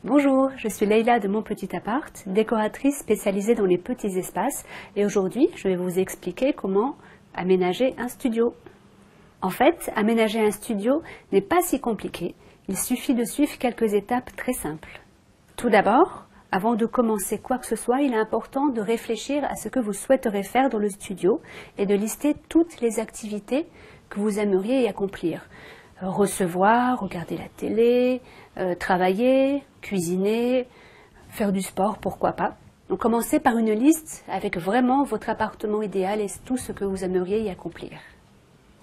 Bonjour, je suis Leïla de Mon Petit Appart, décoratrice spécialisée dans les petits espaces et aujourd'hui je vais vous expliquer comment aménager un studio. En fait, aménager un studio n'est pas si compliqué, il suffit de suivre quelques étapes très simples. Tout d'abord, avant de commencer quoi que ce soit, il est important de réfléchir à ce que vous souhaiteriez faire dans le studio et de lister toutes les activités que vous aimeriez y accomplir. Recevoir, regarder la télé, travailler, cuisiner, faire du sport, pourquoi pas. Donc commencez par une liste avec vraiment votre appartement idéal et tout ce que vous aimeriez y accomplir.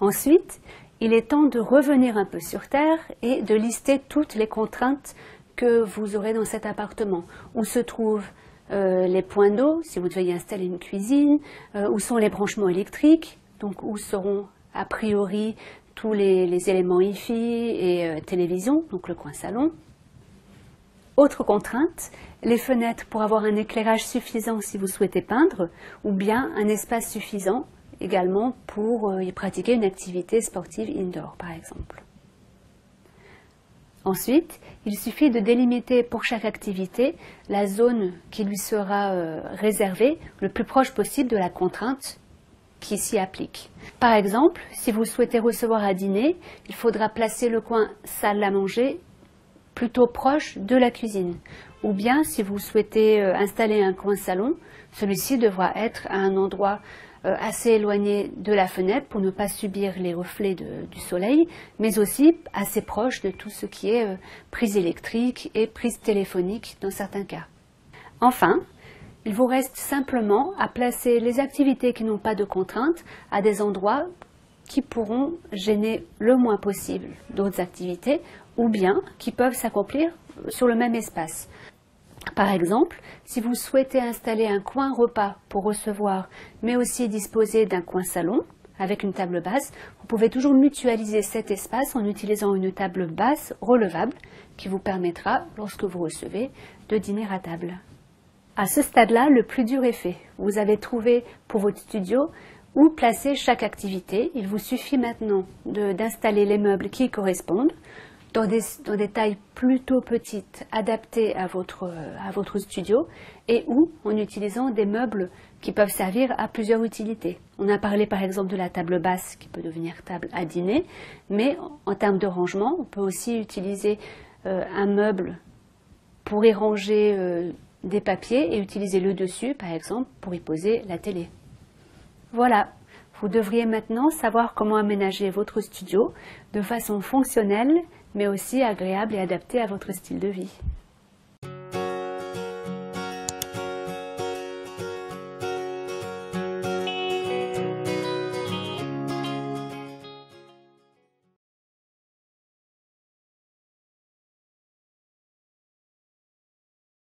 Ensuite, il est temps de revenir un peu sur terre et de lister toutes les contraintes que vous aurez dans cet appartement. Où se trouvent les points d'eau, si vous devez y installer une cuisine, où sont les branchements électriques, donc où seront a priori tous les éléments Wi-Fi et télévision, donc le coin salon. Autre contrainte, les fenêtres pour avoir un éclairage suffisant si vous souhaitez peindre, ou bien un espace suffisant également pour y pratiquer une activité sportive indoor par exemple. Ensuite, il suffit de délimiter pour chaque activité la zone qui lui sera réservée le plus proche possible de la contrainte qui s'y applique. Par exemple, si vous souhaitez recevoir à dîner, il faudra placer le coin salle à manger plutôt proche de la cuisine. Ou bien, si vous souhaitez installer un coin salon, celui-ci devra être à un endroit assez éloigné de la fenêtre pour ne pas subir les reflets du soleil, mais aussi assez proche de tout ce qui est prise électrique et prise téléphonique dans certains cas. Enfin, il vous reste simplement à placer les activités qui n'ont pas de contraintes à des endroits qui pourront gêner le moins possible d'autres activités ou bien qui peuvent s'accomplir sur le même espace. Par exemple, si vous souhaitez installer un coin repas pour recevoir, mais aussi disposer d'un coin salon avec une table basse, vous pouvez toujours mutualiser cet espace en utilisant une table basse relevable qui vous permettra, lorsque vous recevez, de dîner à table. À ce stade-là, le plus dur est fait. Vous avez trouvé pour votre studio où placer chaque activité. Il vous suffit maintenant d'installer les meubles qui correspondent dans des tailles plutôt petites, adaptées à votre studio et ou en utilisant des meubles qui peuvent servir à plusieurs utilités. On a parlé par exemple de la table basse qui peut devenir table à dîner, mais en termes de rangement, on peut aussi utiliser un meuble pour y ranger des papiers et utiliser le dessus, par exemple, pour y poser la télé. Voilà, vous devriez maintenant savoir comment aménager votre studio de façon fonctionnelle, mais aussi agréable et adaptée à votre style de vie.